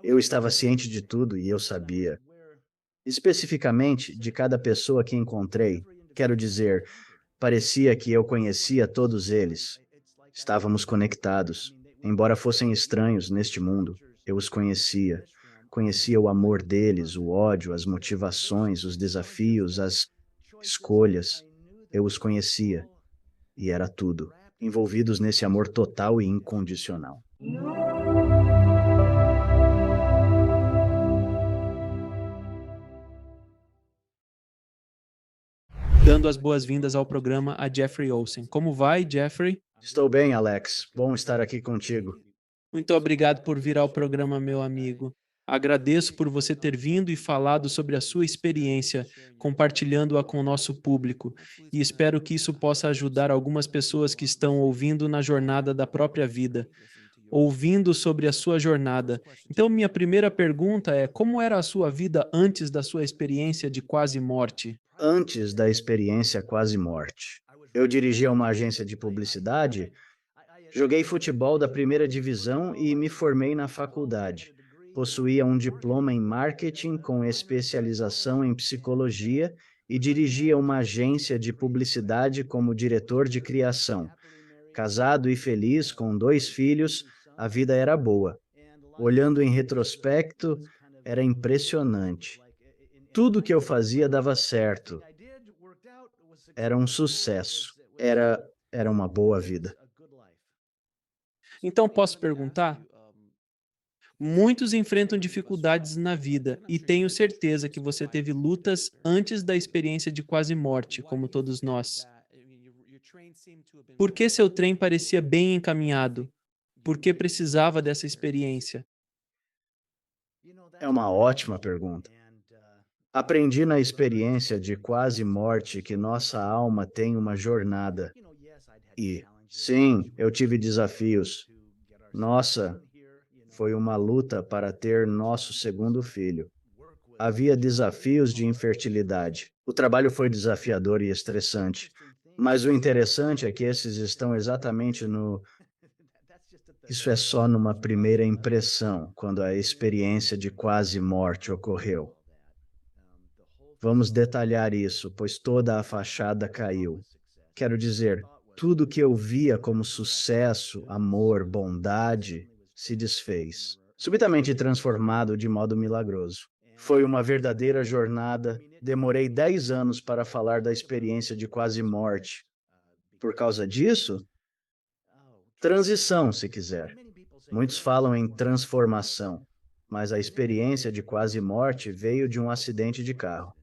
Eu estava ciente de tudo e eu sabia. Especificamente de cada pessoa que encontrei. Quero dizer, parecia que eu conhecia todos eles. Estávamos conectados. Embora fossem estranhos neste mundo, eu os conhecia. Conhecia o amor deles, o ódio, as motivações, os desafios, as escolhas. Eu os conhecia e era tudo. Envolvidos nesse amor total e incondicional. Dando as boas-vindas ao programa a Jeffrey Olsen. Como vai, Jeffrey? Estou bem, Alex. Bom estar aqui contigo. Muito obrigado por vir ao programa, meu amigo. Agradeço por você ter vindo e falado sobre a sua experiência, compartilhando-a com o nosso público, e espero que isso possa ajudar algumas pessoas que estão ouvindo na jornada da própria vida, ouvindo sobre a sua jornada. Então, minha primeira pergunta é: como era a sua vida antes da sua experiência de quase morte? Antes da experiência quase morte, eu dirigia uma agência de publicidade, joguei futebol da primeira divisão e me formei na faculdade. Possuía um diploma em marketing com especialização em psicologia e dirigia uma agência de publicidade como diretor de criação. Casado e feliz, com 2 filhos, a vida era boa. Olhando em retrospecto, era impressionante. Tudo que eu fazia dava certo. Era um sucesso. Era uma boa vida. Então, posso perguntar? Muitos enfrentam dificuldades na vida e tenho certeza que você teve lutas antes da experiência de quase morte, como todos nós. Por que seu trem parecia bem encaminhado? Por que precisava dessa experiência? É uma ótima pergunta. Aprendi na experiência de quase morte que nossa alma tem uma jornada. E, sim, eu tive desafios. Nossa, foi uma luta para ter nosso segundo filho. Havia desafios de infertilidade. O trabalho foi desafiador e estressante. Mas o interessante é que esses estão exatamente no. Isso é só numa primeira impressão, quando a experiência de quase morte ocorreu. Vamos detalhar isso, pois toda a fachada caiu. Quero dizer, tudo que eu via como sucesso, amor, bondade, se desfez, subitamente transformado de modo milagroso. Foi uma verdadeira jornada. Demorei 10 anos para falar da experiência de quase morte. Por causa disso, transição, se quiser. Muitos falam em transformação, mas a experiência de quase morte veio de um acidente de carro.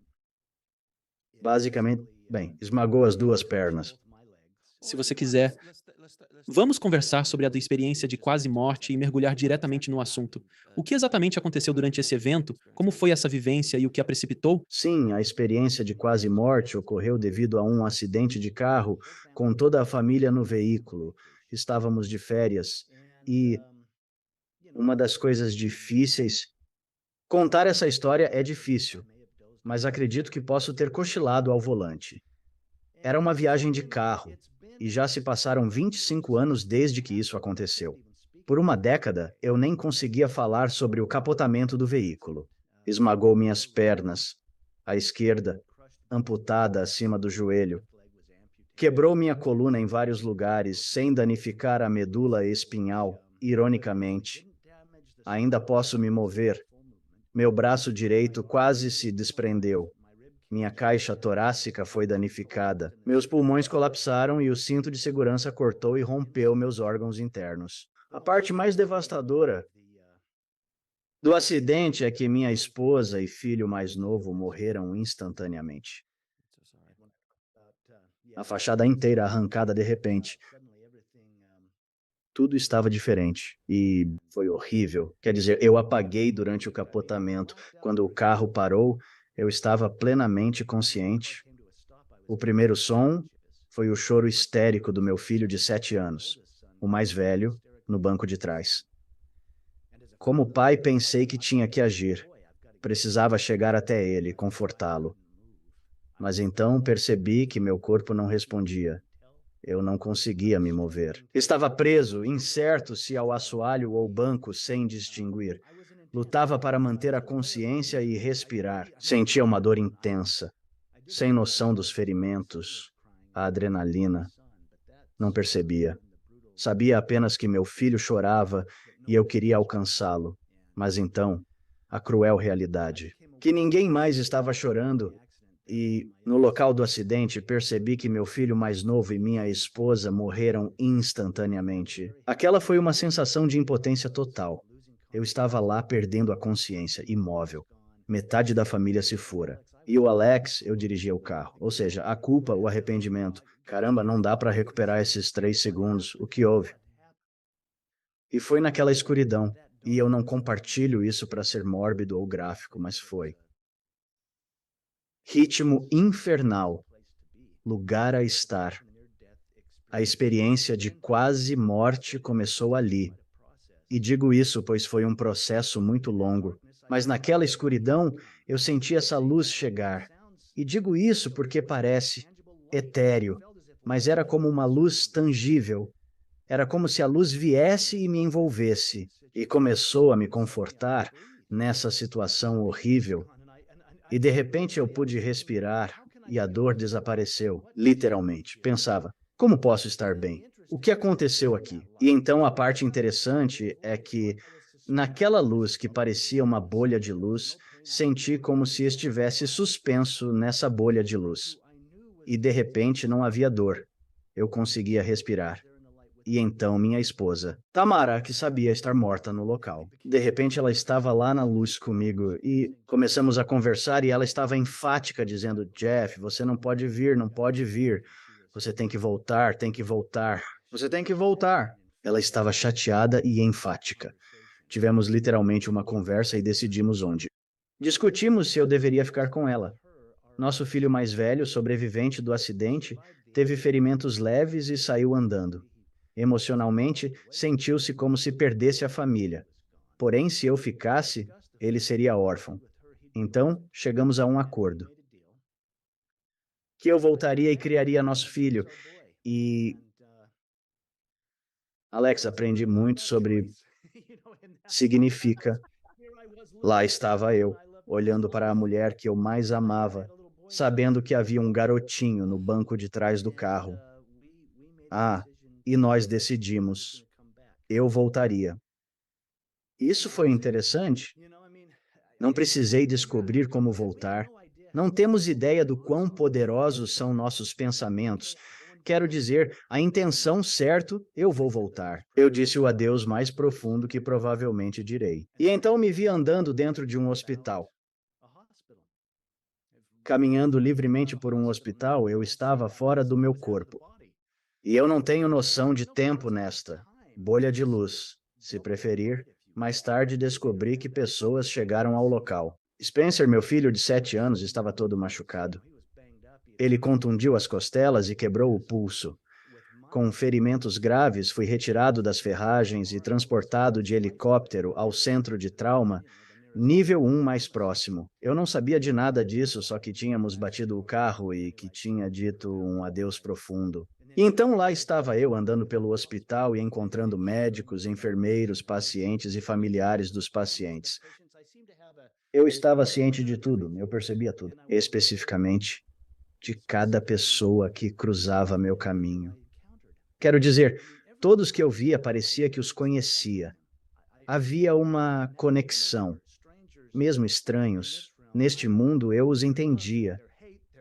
Basicamente, bem, esmagou as 2 pernas. Se você quiser, vamos conversar sobre a tua experiência de quase morte e mergulhar diretamente no assunto. O que exatamente aconteceu durante esse evento? Como foi essa vivência e o que a precipitou? Sim, a experiência de quase morte ocorreu devido a um acidente de carro com toda a família no veículo. Estávamos de férias e uma das coisas difíceis. Contar essa história é difícil, mas acredito que posso ter cochilado ao volante. Era uma viagem de carro e já se passaram 25 anos desde que isso aconteceu. Por uma década, eu nem conseguia falar sobre o capotamento do veículo. Esmagou minhas pernas, a esquerda, amputada acima do joelho. Quebrou minha coluna em vários lugares, sem danificar a medula espinhal, ironicamente. Ainda posso me mover. Meu braço direito quase se desprendeu. Minha caixa torácica foi danificada. Meus pulmões colapsaram e o cinto de segurança cortou e rompeu meus órgãos internos. A parte mais devastadora do acidente é que minha esposa e filho mais novo morreram instantaneamente. A fachada inteira arrancada de repente. Tudo estava diferente e foi horrível. Quer dizer, eu apaguei durante o capotamento. Quando o carro parou, eu estava plenamente consciente. O primeiro som foi o choro histérico do meu filho de 7 anos, o mais velho, no banco de trás. Como pai, pensei que tinha que agir. Precisava chegar até ele, confortá-lo. Mas então percebi que meu corpo não respondia. Eu não conseguia me mover. Estava preso, incerto se ao assoalho ou banco, sem distinguir. Lutava para manter a consciência e respirar. Sentia uma dor intensa, sem noção dos ferimentos, a adrenalina. Não percebia. Sabia apenas que meu filho chorava e eu queria alcançá-lo. Mas então, a cruel realidade, que ninguém mais estava chorando e, no local do acidente, percebi que meu filho mais novo e minha esposa morreram instantaneamente. Aquela foi uma sensação de impotência total. Eu estava lá perdendo a consciência, imóvel. Metade da família se fora. E o Alex, eu dirigia o carro. Ou seja, a culpa, o arrependimento. Caramba, não dá para recuperar esses 3 segundos. O que houve? E foi naquela escuridão. E eu não compartilho isso para ser mórbido ou gráfico, mas foi. Ritmo infernal. Lugar a estar. A experiência de quase morte começou ali. E digo isso pois foi um processo muito longo. Mas naquela escuridão, eu senti essa luz chegar. E digo isso porque parece etéreo, mas era como uma luz tangível. Era como se a luz viesse e me envolvesse. E começou a me confortar nessa situação horrível. E de repente eu pude respirar e a dor desapareceu, literalmente. Pensava, como posso estar bem? O que aconteceu aqui? E então a parte interessante é que, naquela luz que parecia uma bolha de luz, senti como se estivesse suspenso nessa bolha de luz. E de repente não havia dor. Eu conseguia respirar. E então minha esposa, Tamara, que sabia estar morta no local. De repente ela estava lá na luz comigo e começamos a conversar e ela estava enfática dizendo, Jeff, você não pode vir, não pode vir. Você tem que voltar, tem que voltar. Você tem que voltar. Ela estava chateada e enfática. Tivemos literalmente uma conversa e decidimos onde. Discutimos se eu deveria ficar com ela. Nosso filho mais velho, sobrevivente do acidente, teve ferimentos leves e saiu andando. Emocionalmente, sentiu-se como se perdesse a família. Porém, se eu ficasse, ele seria órfão. Então, chegamos a um acordo. Que eu voltaria e criaria nosso filho. E, Alex, aprendi muito sobre significa. Lá estava eu, olhando para a mulher que eu mais amava, sabendo que havia um garotinho no banco de trás do carro. Ah, e nós decidimos. Eu voltaria. Isso foi interessante. Não precisei descobrir como voltar. Não temos ideia do quão poderosos são nossos pensamentos. Quero dizer, a intenção certo, eu vou voltar. Eu disse o adeus mais profundo que provavelmente direi. E então me vi andando dentro de um hospital. Caminhando livremente por um hospital, eu estava fora do meu corpo. E eu não tenho noção de tempo nesta bolha de luz. Se preferir, mais tarde descobri que pessoas chegaram ao local. Spencer, meu filho de 7 anos, estava todo machucado. Ele contundiu as costelas e quebrou o pulso. Com ferimentos graves, fui retirado das ferragens e transportado de helicóptero ao centro de trauma, nível 1 mais próximo. Eu não sabia de nada disso, só que tínhamos batido o carro e que tinha dito um adeus profundo. E então lá estava eu andando pelo hospital e encontrando médicos, enfermeiros, pacientes e familiares dos pacientes. Eu estava ciente de tudo, eu percebia tudo, especificamente de cada pessoa que cruzava meu caminho. Quero dizer, todos que eu via parecia que os conhecia. Havia uma conexão. Mesmo estranhos, neste mundo eu os entendia.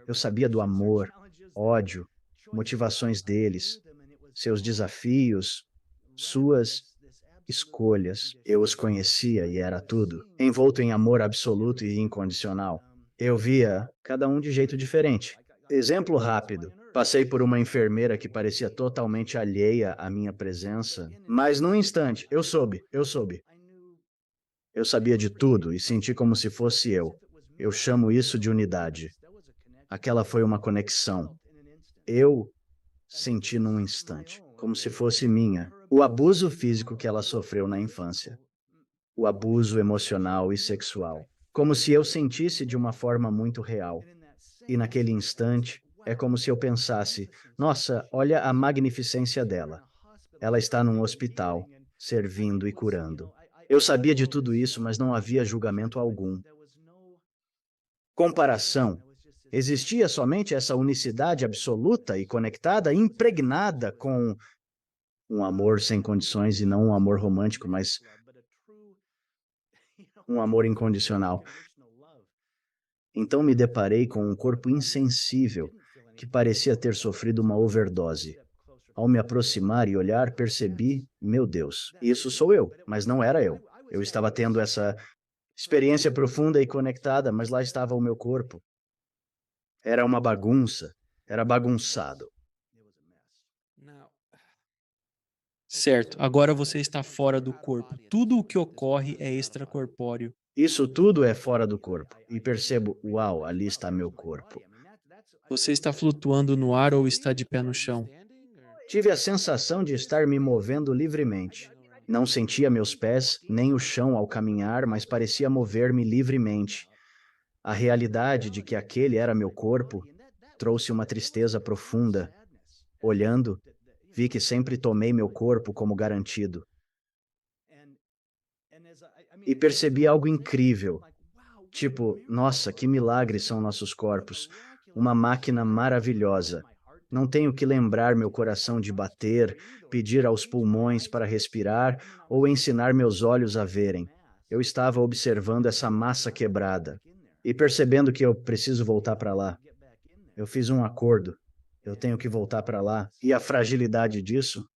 Eu sabia do amor, ódio, motivações deles, seus desafios, suas escolhas. Eu os conhecia e era tudo. Envolto em amor absoluto e incondicional. Eu via cada um de jeito diferente. Exemplo rápido. Passei por uma enfermeira que parecia totalmente alheia à minha presença, mas num instante, eu soube. Eu sabia de tudo e senti como se fosse eu. Eu chamo isso de unidade. Aquela foi uma conexão. Eu senti num instante, como se fosse minha, o abuso físico que ela sofreu na infância, o abuso emocional e sexual, como se eu sentisse de uma forma muito real. E naquele instante, é como se eu pensasse: nossa, olha a magnificência dela. Ela está num hospital, servindo e curando. Eu sabia de tudo isso, mas não havia julgamento algum. Comparação. Existia somente essa unicidade absoluta e conectada, impregnada com um amor sem condições e não um amor romântico, mas um amor incondicional. Então me deparei com um corpo insensível que parecia ter sofrido uma overdose. Ao me aproximar e olhar, percebi, meu Deus, isso sou eu, mas não era eu. Eu estava tendo essa experiência profunda e conectada, mas lá estava o meu corpo. Era uma bagunça, era bagunçado. Certo, agora você está fora do corpo. Tudo o que ocorre é extracorpóreo. Isso tudo é fora do corpo. E percebo, uau, ali está meu corpo. Você está flutuando no ar ou está de pé no chão? Tive a sensação de estar me movendo livremente. Não sentia meus pés nem o chão ao caminhar, mas parecia mover-me livremente. A realidade de que aquele era meu corpo trouxe uma tristeza profunda. Olhando, vi que sempre tomei meu corpo como garantido. E percebi algo incrível. Tipo, nossa, que milagre são nossos corpos. Uma máquina maravilhosa. Não tenho que lembrar meu coração de bater, pedir aos pulmões para respirar ou ensinar meus olhos a verem. Eu estava observando essa massa quebrada e percebendo que eu preciso voltar para lá. Eu fiz um acordo. Eu tenho que voltar para lá. E a fragilidade disso?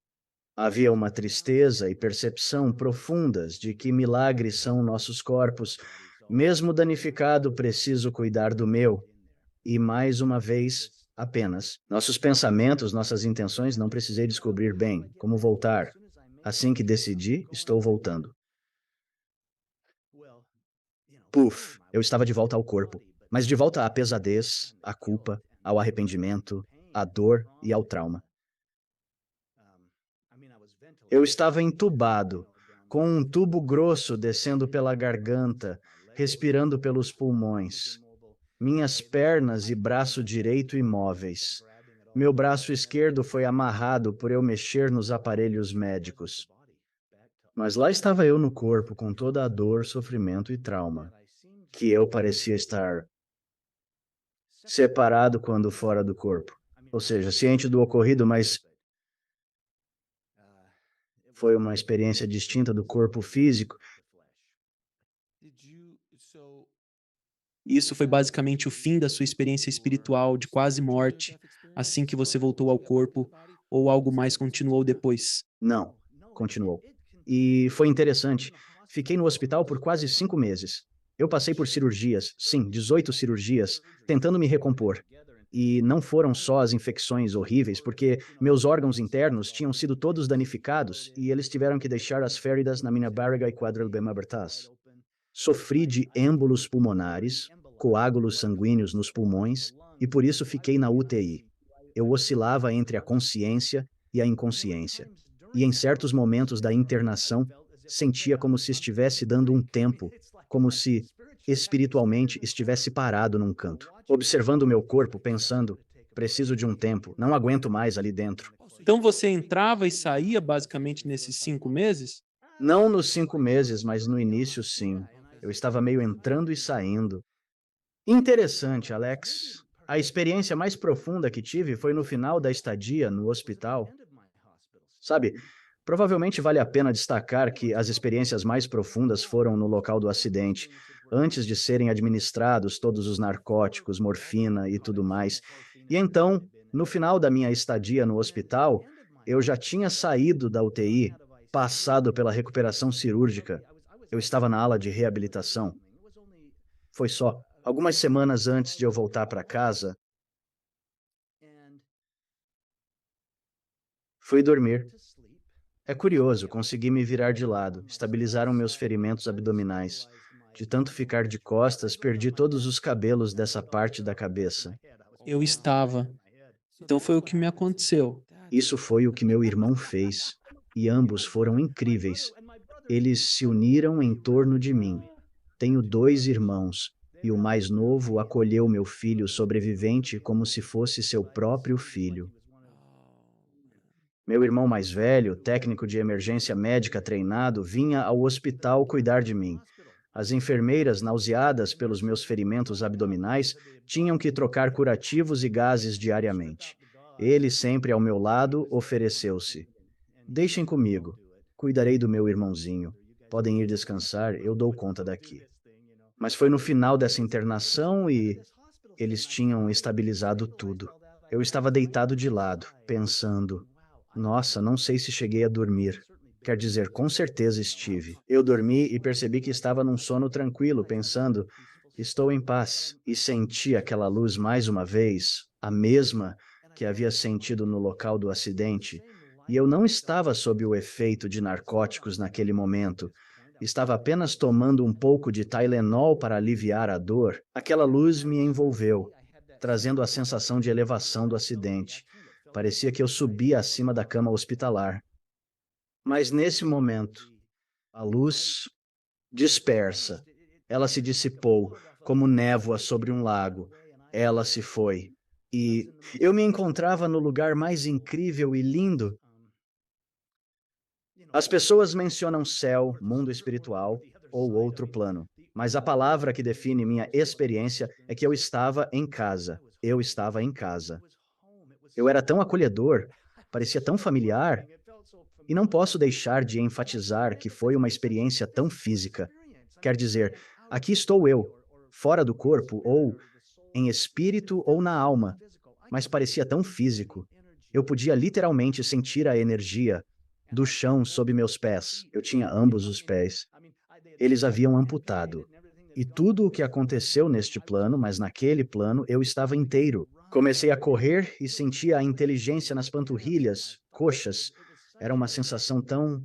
Havia uma tristeza e percepção profundas de que milagres são nossos corpos. Mesmo danificado, preciso cuidar do meu. E mais uma vez, apenas. Nossos pensamentos, nossas intenções, não precisei descobrir bem como voltar. Assim que decidi, estou voltando. Puf, eu estava de volta ao corpo, mas de volta à pesadez, à culpa, ao arrependimento, à dor e ao trauma. Eu estava entubado, com um tubo grosso descendo pela garganta, respirando pelos pulmões. Minhas pernas e braço direito imóveis. Meu braço esquerdo foi amarrado por eu mexer nos aparelhos médicos. Mas lá estava eu no corpo, com toda a dor, sofrimento e trauma, que eu parecia estar separado quando fora do corpo. Ou seja, ciente do ocorrido, mas foi uma experiência distinta do corpo físico. Isso foi basicamente o fim da sua experiência espiritual de quase morte, assim que você voltou ao corpo, ou algo mais continuou depois? Não, continuou. E foi interessante. Fiquei no hospital por quase 5 meses. Eu passei por cirurgias, sim, 18 cirurgias, tentando me recompor. E não foram só as infecções horríveis, porque meus órgãos internos tinham sido todos danificados e eles tiveram que deixar as feridas na minha barriga e quadril abertas. Sofri de êmbolos pulmonares, coágulos sanguíneos nos pulmões e por isso fiquei na UTI. Eu oscilava entre a consciência e a inconsciência. E em certos momentos da internação, sentia como se estivesse dando um tempo, como se espiritualmente estivesse parado num canto, observando o meu corpo, pensando: preciso de um tempo, não aguento mais ali dentro. Então você entrava e saía basicamente nesses 5 meses? Não nos 5 meses, mas no início, sim. Eu estava meio entrando e saindo. Interessante, Alex. A experiência mais profunda que tive foi no final da estadia no hospital. Sabe, provavelmente vale a pena destacar que as experiências mais profundas foram no local do acidente, antes de serem administrados todos os narcóticos, morfina e tudo mais. E então, no final da minha estadia no hospital, eu já tinha saído da UTI, passado pela recuperação cirúrgica. Eu estava na ala de reabilitação. Foi só algumas semanas antes de eu voltar para casa, fui dormir. É curioso, consegui me virar de lado, estabilizaram meus ferimentos abdominais. De tanto ficar de costas, perdi todos os cabelos dessa parte da cabeça. Eu estava. Então foi o que me aconteceu. Isso foi o que meu irmão fez, e ambos foram incríveis. Eles se uniram em torno de mim. Tenho 2 irmãos, e o mais novo acolheu meu filho sobrevivente como se fosse seu próprio filho. Meu irmão mais velho, técnico de emergência médica treinado, vinha ao hospital cuidar de mim. As enfermeiras, nauseadas pelos meus ferimentos abdominais, tinham que trocar curativos e gases diariamente. Ele, sempre ao meu lado, ofereceu-se. Deixem comigo. Cuidarei do meu irmãozinho. Podem ir descansar, eu dou conta daqui. Mas foi no final dessa internação e eles tinham estabilizado tudo. Eu estava deitado de lado, pensando: nossa, não sei se cheguei a dormir. Quer dizer, com certeza estive. Eu dormi e percebi que estava num sono tranquilo, pensando: estou em paz. E senti aquela luz mais uma vez, a mesma que havia sentido no local do acidente. E eu não estava sob o efeito de narcóticos naquele momento. Estava apenas tomando um pouco de Tylenol para aliviar a dor. Aquela luz me envolveu, trazendo a sensação de elevação do acidente. Parecia que eu subia acima da cama hospitalar. Mas nesse momento, a luz dispersa. Ela se dissipou, como névoa sobre um lago. Ela se foi. E eu me encontrava no lugar mais incrível e lindo. As pessoas mencionam céu, mundo espiritual ou outro plano, mas a palavra que define minha experiência é que eu estava em casa. Eu estava em casa. Eu era tão acolhedor, parecia tão familiar, e não posso deixar de enfatizar que foi uma experiência tão física. Quer dizer, aqui estou eu, fora do corpo, ou em espírito ou na alma, mas parecia tão físico. Eu podia literalmente sentir a energia do chão sob meus pés. Eu tinha ambos os pés. Eles haviam amputado. E tudo o que aconteceu neste plano, mas naquele plano, eu estava inteiro. Comecei a correr e sentia a inteligência nas panturrilhas, coxas. Era uma sensação tão...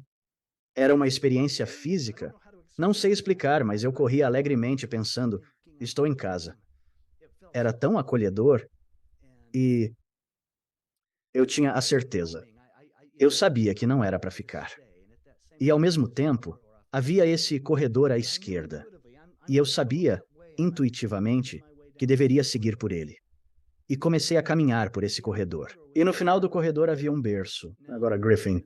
Era uma experiência física. Não sei explicar, mas eu corria alegremente pensando, estou em casa. Era tão acolhedor e eu tinha a certeza. Eu sabia que não era para ficar. E ao mesmo tempo, havia esse corredor à esquerda. E eu sabia, intuitivamente, que deveria seguir por ele. E comecei a caminhar por esse corredor. E no final do corredor havia um berço. Agora, Griffin,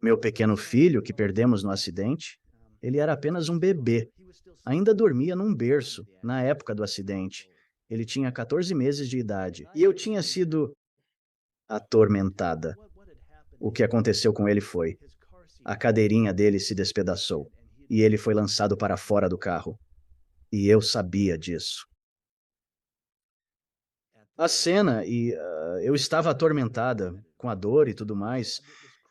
meu pequeno filho, que perdemos no acidente, ele era apenas um bebê. Ainda dormia num berço, na época do acidente. Ele tinha 14 meses de idade. E eu tinha sido atormentada. O que aconteceu com ele foi: a cadeirinha dele se despedaçou e ele foi lançado para fora do carro. E eu sabia disso. A cena eu estava atormentada com a dor e tudo mais.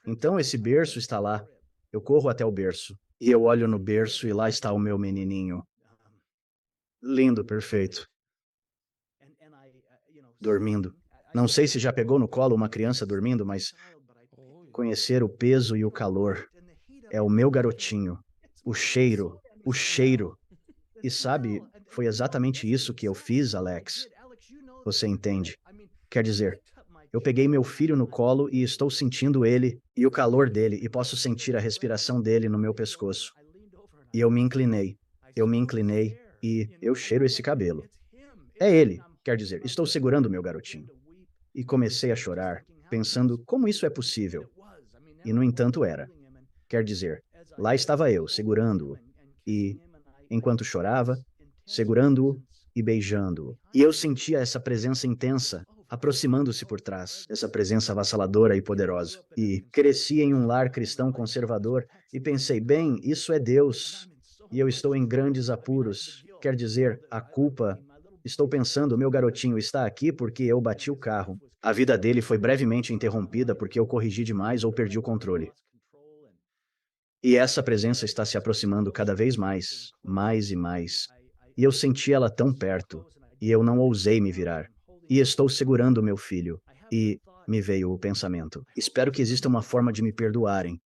Então esse berço está lá. Eu corro até o berço e eu olho no berço e lá está o meu menininho. Lindo, perfeito, dormindo. Não sei se já pegou no colo uma criança dormindo, mas conhecer o peso e o calor. É o meu garotinho. O cheiro, o cheiro. E sabe, foi exatamente isso que eu fiz, Alex. Você entende? Quer dizer, eu peguei meu filho no colo e estou sentindo ele e o calor dele e posso sentir a respiração dele no meu pescoço. E eu me inclinei. Eu me inclinei e eu cheiro esse cabelo. É ele, quer dizer, estou segurando meu garotinho. E comecei a chorar, pensando como isso é possível. E no entanto era. Quer dizer, lá estava eu, segurando-o. E, enquanto chorava, segurando-o e beijando-o. E eu sentia essa presença intensa, aproximando-se por trás, essa presença avassaladora e poderosa. E cresci em um lar cristão conservador e pensei, bem, isso é Deus. E eu estou em grandes apuros. Quer dizer, a culpa... Estou pensando, meu garotinho está aqui porque eu bati o carro. A vida dele foi brevemente interrompida porque eu corrigi demais ou perdi o controle. E essa presença está se aproximando cada vez mais, mais e mais. E eu senti ela tão perto, e eu não ousei me virar. E estou segurando meu filho. E me veio o pensamento: espero que exista uma forma de me perdoarem.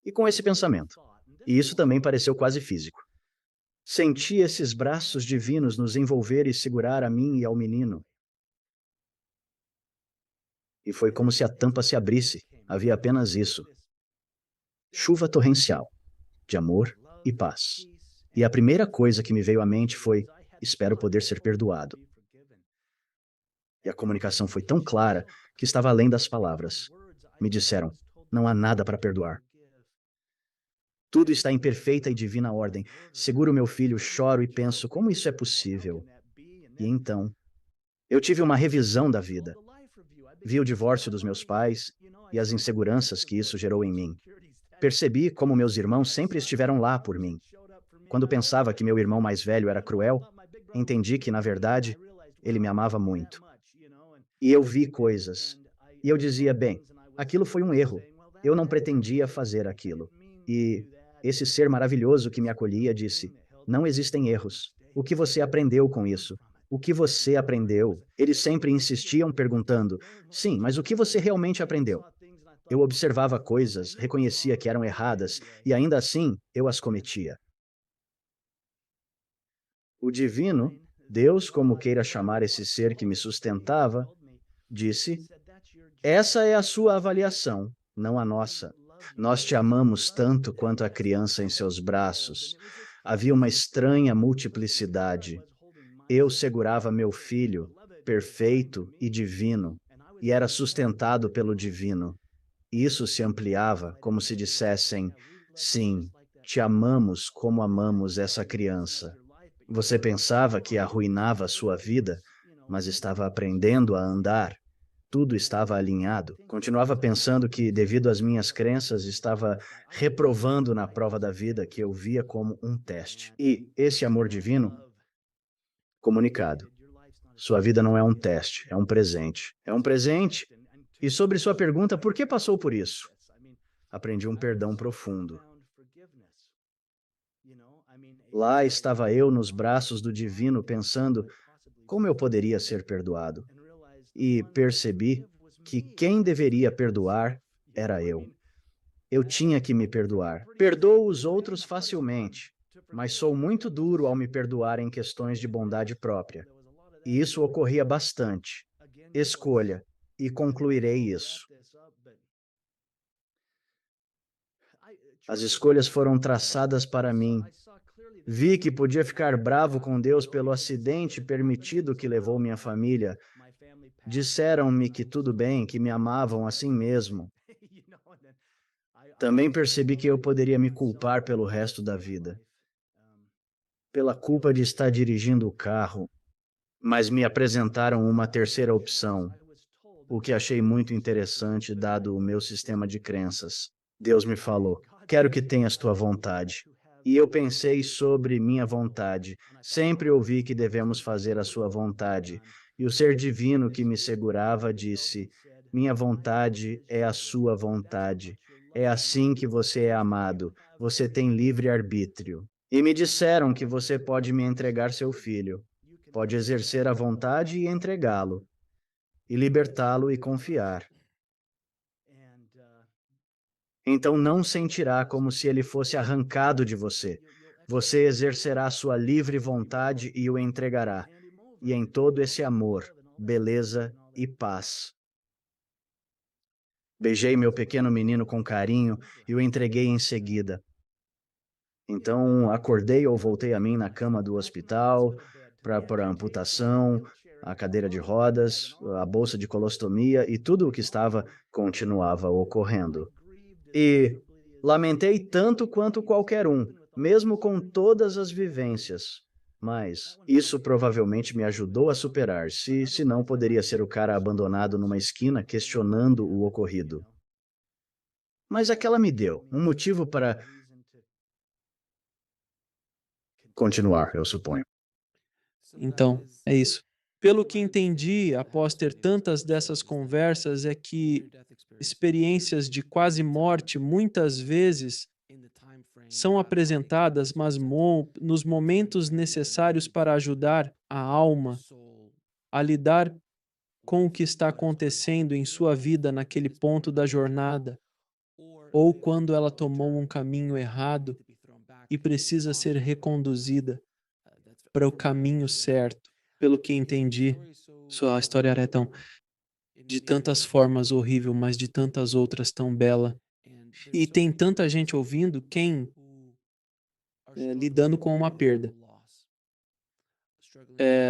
E com esse pensamento, e isso também pareceu quase físico, senti esses braços divinos nos envolver e segurar a mim e ao menino. E foi como se a tampa se abrisse. Havia apenas isso. Chuva torrencial, de amor e paz. E a primeira coisa que me veio à mente foi: espero poder ser perdoado. E a comunicação foi tão clara que estava além das palavras. Me disseram: não há nada para perdoar. Tudo está em perfeita e divina ordem. Seguro meu filho, choro e penso: como isso é possível? E então, eu tive uma revisão da vida. Vi o divórcio dos meus pais e as inseguranças que isso gerou em mim. Percebi como meus irmãos sempre estiveram lá por mim. Quando pensava que meu irmão mais velho era cruel, entendi que, na verdade, ele me amava muito. E eu vi coisas. E eu dizia: bem, aquilo foi um erro. Eu não pretendia fazer aquilo. E esse ser maravilhoso que me acolhia disse: não existem erros. O que você aprendeu com isso? O que você aprendeu? Eles sempre insistiam perguntando: sim, mas o que você realmente aprendeu? Eu observava coisas, reconhecia que eram erradas e ainda assim eu as cometia. O divino, Deus, como queira chamar esse ser que me sustentava, disse: essa é a sua avaliação, não a nossa. Nós te amamos tanto quanto a criança em seus braços. Havia uma estranha multiplicidade. Eu segurava meu filho, perfeito e divino, e era sustentado pelo divino. Isso se ampliava, como se dissessem: sim, te amamos como amamos essa criança. Você pensava que arruinava a sua vida, mas estava aprendendo a andar. Tudo estava alinhado. Continuava pensando que, devido às minhas crenças, estava reprovando na prova da vida que eu via como um teste. E esse amor divino, comunicado. Sua vida não é um teste, é um presente. É um presente. E sobre sua pergunta, por que passou por isso? Aprendi um perdão profundo. Lá estava eu nos braços do divino pensando como eu poderia ser perdoado. E percebi que quem deveria perdoar era eu. Eu tinha que me perdoar. Perdoo os outros facilmente, mas sou muito duro ao me perdoar em questões de bondade própria. E isso ocorria bastante. Escolha, e concluirei isso. As escolhas foram traçadas para mim. Vi que podia ficar bravo com Deus pelo acidente permitido que levou minha família. Disseram-me que tudo bem, que me amavam assim mesmo. Também percebi que eu poderia me culpar pelo resto da vida, pela culpa de estar dirigindo o carro, mas me apresentaram uma terceira opção, o que achei muito interessante dado o meu sistema de crenças. Deus me falou: quero que tenhas tua vontade. E eu pensei sobre minha vontade. Sempre ouvi que devemos fazer a sua vontade. E o ser divino que me segurava disse: minha vontade é a sua vontade. É assim que você é amado. Você tem livre arbítrio. E me disseram que você pode me entregar seu filho. Pode exercer a vontade e entregá-lo, e libertá-lo e confiar. Então não sentirá como se ele fosse arrancado de você. Você exercerá sua livre vontade e o entregará. E em todo esse amor, beleza e paz. Beijei meu pequeno menino com carinho e o entreguei em seguida. Então acordei ou voltei a mim na cama do hospital para a amputação, a cadeira de rodas, a bolsa de colostomia e tudo o que estava continuava ocorrendo. E lamentei tanto quanto qualquer um, mesmo com todas as vivências. Mas isso provavelmente me ajudou a superar, se não poderia ser o cara abandonado numa esquina questionando o ocorrido. Mas aquela me deu um motivo para continuar, eu suponho. Então, é isso. Pelo que entendi, após ter tantas dessas conversas, é que experiências de quase morte muitas vezes são apresentadas, mas nos momentos necessários para ajudar a alma a lidar com o que está acontecendo em sua vida naquele ponto da jornada, ou quando ela tomou um caminho errado e precisa ser reconduzida para o caminho certo. Pelo que entendi, sua história era tão de tantas formas horrível, mas de tantas outras tão bela. E tem tanta gente ouvindo, quem lidando com uma perda.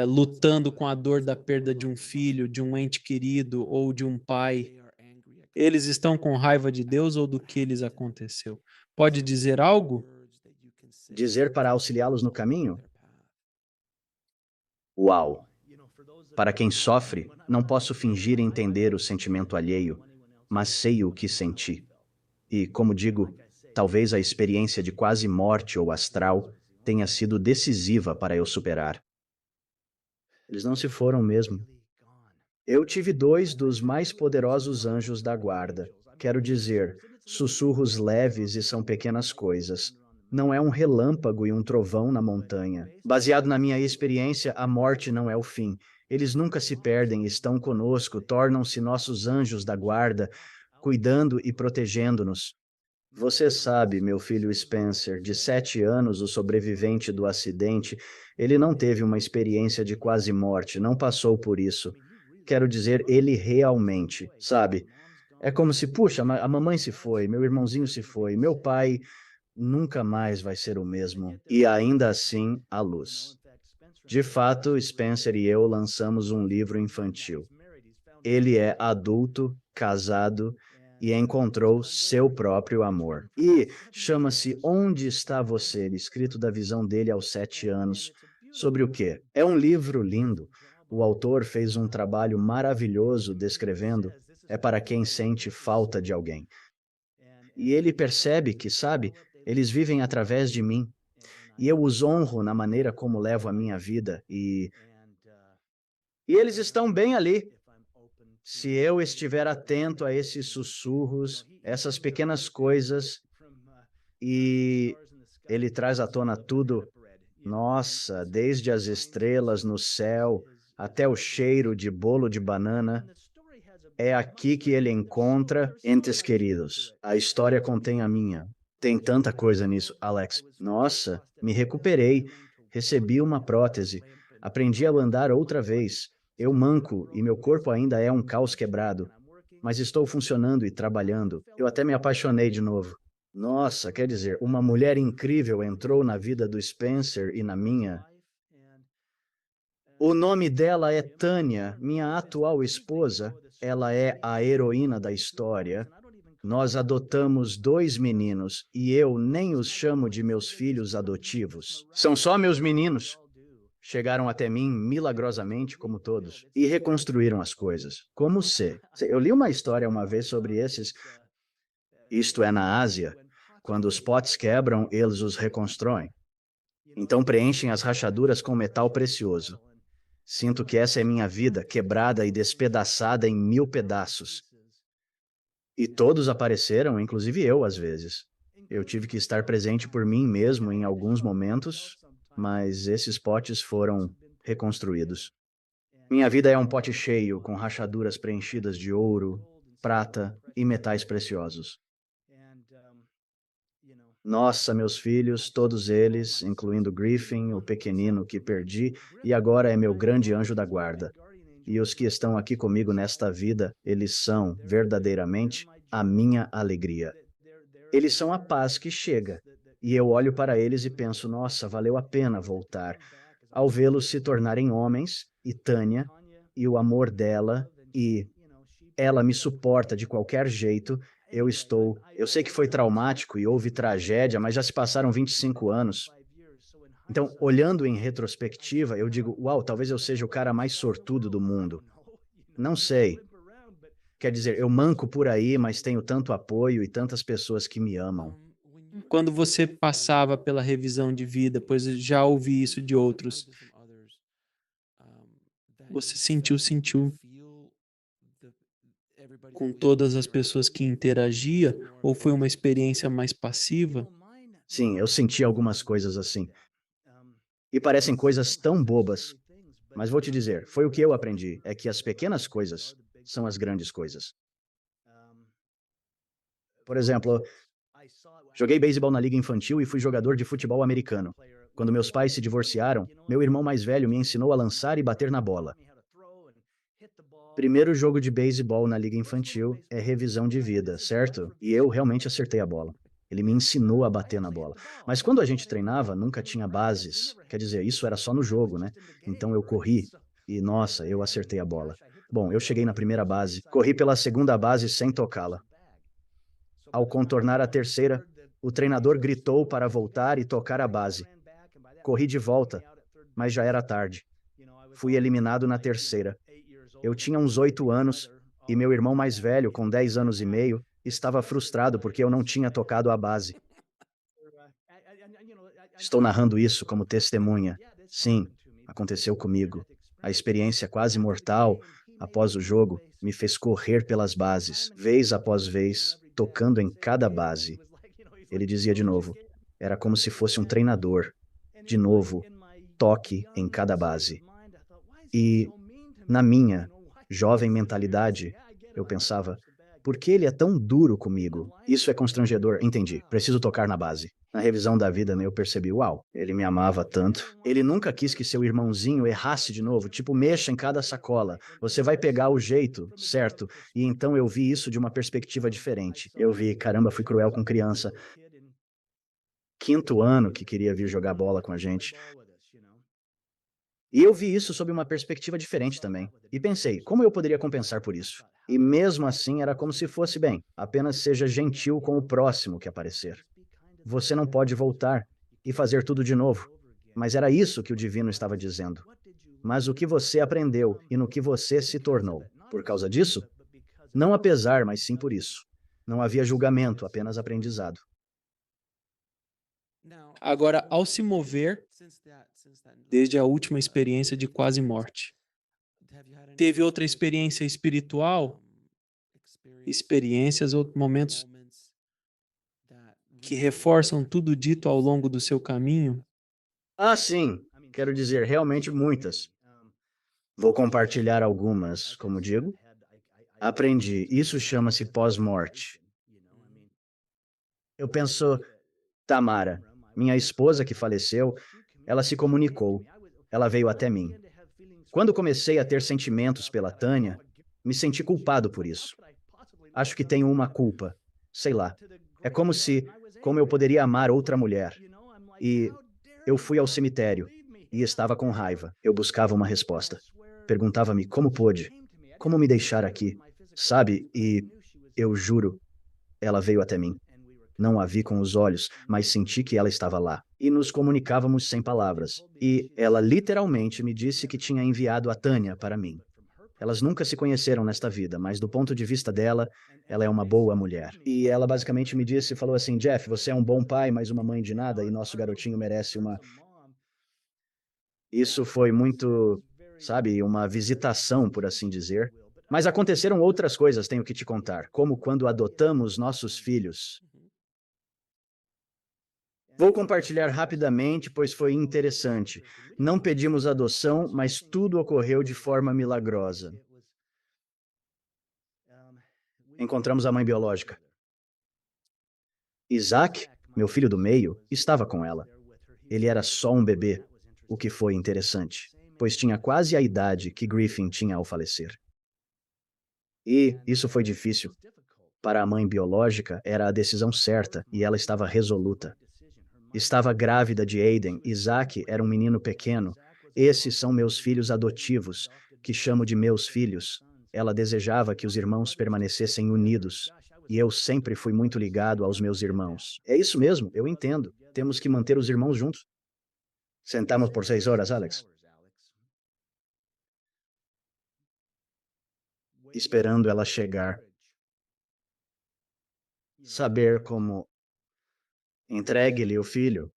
lutando com a dor da perda de um filho, de um ente querido ou de um pai, eles estão com raiva de Deus ou do que lhes aconteceu? Pode dizer algo? Dizer para auxiliá-los no caminho? Uau! Para quem sofre, não posso fingir entender o sentimento alheio, mas sei o que senti. E, como digo, talvez a experiência de quase morte ou astral tenha sido decisiva para eu superar. Eles não se foram mesmo. Eu tive dois dos mais poderosos anjos da guarda. Quero dizer, sussurros leves e são pequenas coisas. Não é um relâmpago e um trovão na montanha. Baseado na minha experiência, a morte não é o fim. Eles nunca se perdem, estão conosco, tornam-se nossos anjos da guarda, cuidando e protegendo-nos. Você sabe, meu filho Spencer, de 7 anos, o sobrevivente do acidente, ele não teve uma experiência de quase morte, não passou por isso. Quero dizer, ele realmente, sabe? É como se, puxa, a mamãe se foi, meu irmãozinho se foi, meu pai nunca mais vai ser o mesmo. E ainda assim, a luz. De fato, Spencer e eu lançamos um livro infantil. Ele é adulto, casado e encontrou seu próprio amor. E chama-se Onde Está Você, escrito da visão dele aos 7 anos. Sobre o quê? É um livro lindo. O autor fez um trabalho maravilhoso descrevendo. É para quem sente falta de alguém. E ele percebe que, sabe, eles vivem através de mim. E eu os honro na maneira como levo a minha vida. E eles estão bem ali. Se eu estiver atento a esses sussurros, essas pequenas coisas, e ele traz à tona tudo, nossa, desde as estrelas no céu até o cheiro de bolo de banana, é aqui que ele encontra entes queridos. A história contém a minha. Tem tanta coisa nisso, Alex. Nossa, me recuperei, recebi uma prótese, aprendi a andar outra vez. Eu manco e meu corpo ainda é um caos quebrado, mas estou funcionando e trabalhando. Eu até me apaixonei de novo. Nossa, quer dizer, uma mulher incrível entrou na vida do Spencer e na minha. O nome dela é Tânia, minha atual esposa. Ela é a heroína da história. Nós adotamos 2 meninos e eu nem os chamo de meus filhos adotivos. São só meus meninos. Chegaram até mim milagrosamente, como todos, e reconstruíram as coisas. Como se. Eu li uma história uma vez sobre esses. Isto é na Ásia. Quando os potes quebram, eles os reconstroem. Então preenchem as rachaduras com metal precioso. Sinto que essa é minha vida, quebrada e despedaçada em 1000 pedaços. E todos apareceram, inclusive eu, às vezes. Eu tive que estar presente por mim mesmo em alguns momentos, mas esses potes foram reconstruídos. Minha vida é um pote cheio, com rachaduras preenchidas de ouro, prata e metais preciosos. Nossa, meus filhos, todos eles, incluindo Griffin, o pequenino que perdi, e agora é meu grande anjo da guarda. E os que estão aqui comigo nesta vida, eles são, verdadeiramente, a minha alegria. Eles são a paz que chega. E eu olho para eles e penso, nossa, valeu a pena voltar. Ao vê-los se tornarem homens, e Tânia, e o amor dela, e ela me suporta de qualquer jeito, eu sei que foi traumático e houve tragédia, mas já se passaram 25 anos. Então, olhando em retrospectiva, eu digo, uau, talvez eu seja o cara mais sortudo do mundo. Não sei. Quer dizer, eu manco por aí, mas tenho tanto apoio e tantas pessoas que me amam. Quando você passava pela revisão de vida, pois eu já ouvi isso de outros, você sentiu com todas as pessoas que interagia, ou foi uma experiência mais passiva? Sim, eu senti algumas coisas assim. E parecem coisas tão bobas. Mas vou te dizer, foi o que eu aprendi, é que as pequenas coisas são as grandes coisas. Por exemplo, joguei beisebol na liga infantil e fui jogador de futebol americano. Quando meus pais se divorciaram, meu irmão mais velho me ensinou a lançar e bater na bola. Primeiro jogo de beisebol na liga infantil é revisão de vida, certo? E eu realmente acertei a bola. Ele me ensinou a bater na bola. Mas quando a gente treinava, nunca tinha bases. Quer dizer, isso era só no jogo, né? Então eu corri e, nossa, eu acertei a bola. Bom, eu cheguei na primeira base, corri pela segunda base sem tocá-la. Ao contornar a terceira, o treinador gritou para voltar e tocar a base. Corri de volta, mas já era tarde. Fui eliminado na terceira. Eu tinha uns 8 anos e meu irmão mais velho, com 10 anos e meio, estava frustrado porque eu não tinha tocado a base. Estou narrando isso como testemunha. Sim, aconteceu comigo. A experiência quase mortal, após o jogo, me fez correr pelas bases, vez após vez, tocando em cada base. Ele dizia de novo, era como se fosse um treinador. De novo, toque em cada base. E, na minha jovem mentalidade, eu pensava, por que ele é tão duro comigo? Isso é constrangedor, entendi. Preciso tocar na base. Na revisão da vida, eu percebi, uau, ele me amava tanto. Ele nunca quis que seu irmãozinho errasse de novo, tipo, mexa em cada sacola. Você vai pegar o jeito, certo? E então eu vi isso de uma perspectiva diferente. Eu vi, caramba, fui cruel com criança. Quinto ano que queria vir jogar bola com a gente. E eu vi isso sob uma perspectiva diferente também. E pensei, como eu poderia compensar por isso? E mesmo assim era como se fosse bem, apenas seja gentil com o próximo que aparecer. Você não pode voltar e fazer tudo de novo. Mas era isso que o divino estava dizendo. Mas o que você aprendeu e no que você se tornou. Por causa disso? Não apesar, mas sim por isso. Não havia julgamento, apenas aprendizado. Agora, ao se mover, desde a última experiência de quase morte, teve outra experiência espiritual? Experiências ou momentos que reforçam tudo dito ao longo do seu caminho? Ah, sim. Quero dizer, realmente muitas. Vou compartilhar algumas, como digo. Aprendi, isso chama-se pós-morte. Eu penso, Tamara, minha esposa que faleceu, ela se comunicou. Ela veio até mim. Quando comecei a ter sentimentos pela Tânia, me senti culpado por isso. Acho que tenho uma culpa. Sei lá. É como eu poderia amar outra mulher. E eu fui ao cemitério e estava com raiva. Eu buscava uma resposta. Perguntava-me como pôde, como me deixar aqui, sabe? E eu juro, ela veio até mim. Não a vi com os olhos, mas senti que ela estava lá. E nos comunicávamos sem palavras. E ela literalmente me disse que tinha enviado a Tânia para mim. Elas nunca se conheceram nesta vida, mas do ponto de vista dela, ela é uma boa mulher. E ela basicamente me disse, falou assim, Jeff, você é um bom pai, mas uma mãe de nada, e nosso garotinho merece uma... Isso foi muito, sabe, uma visitação, por assim dizer. Mas aconteceram outras coisas, tenho que te contar, como quando adotamos nossos filhos. Vou compartilhar rapidamente, pois foi interessante. Não pedimos adoção, mas tudo ocorreu de forma milagrosa. Encontramos a mãe biológica. Isaac, meu filho do meio, estava com ela. Ele era só um bebê, o que foi interessante, pois tinha quase a idade que Griffin tinha ao falecer. E isso foi difícil. Para a mãe biológica, era a decisão certa e ela estava resoluta. Estava grávida de Aiden. Isaac era um menino pequeno. Esses são meus filhos adotivos, que chamo de meus filhos. Ela desejava que os irmãos permanecessem unidos. E eu sempre fui muito ligado aos meus irmãos. É isso mesmo, eu entendo. Temos que manter os irmãos juntos. Sentamos por 6 horas, Alex, esperando ela chegar. Saber como entregue-lhe o filho.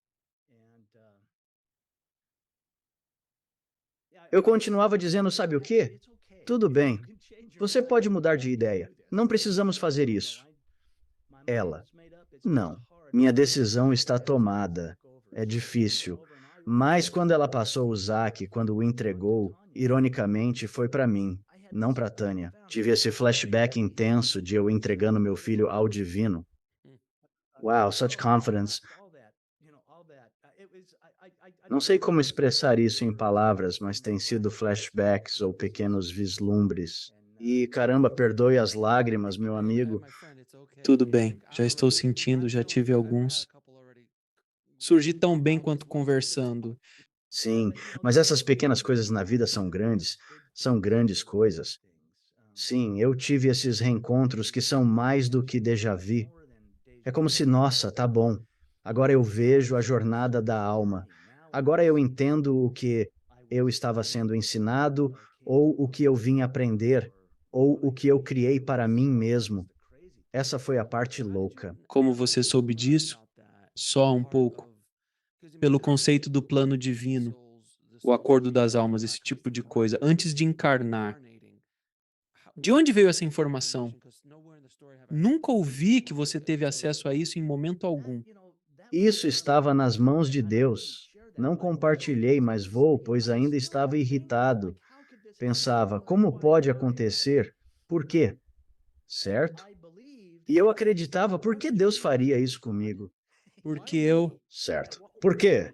Eu continuava dizendo, sabe o quê? Tudo bem, você pode mudar de ideia. Não precisamos fazer isso. Ela, não. Minha decisão está tomada. É difícil. Mas quando ela passou o Zack, quando o entregou, ironicamente foi para mim, não para Tânia. Tive esse flashback intenso de eu entregando meu filho ao divino. Wow, such confidence. Não sei como expressar isso em palavras, mas tem sido flashbacks ou pequenos vislumbres. E caramba, perdoe as lágrimas, meu amigo. Tudo bem, já estou sentindo, já tive alguns. Surgi tão bem quanto conversando. Sim, mas essas pequenas coisas na vida são grandes coisas. Sim, eu tive esses reencontros que são mais do que déjà vu. É como se, nossa, tá bom. Agora eu vejo a jornada da alma. Agora eu entendo o que eu estava sendo ensinado, ou o que eu vim aprender, ou o que eu criei para mim mesmo. Essa foi a parte louca. Como você soube disso? Só um pouco. Pelo conceito do plano divino, o acordo das almas, esse tipo de coisa, antes de encarnar. De onde veio essa informação? Nunca ouvi que você teve acesso a isso em momento algum. Isso estava nas mãos de Deus. Não compartilhei, mas vou, pois ainda estava irritado. Pensava, como pode acontecer? Por quê? Certo? E eu acreditava, por que Deus faria isso comigo? Porque eu. Certo. Por quê?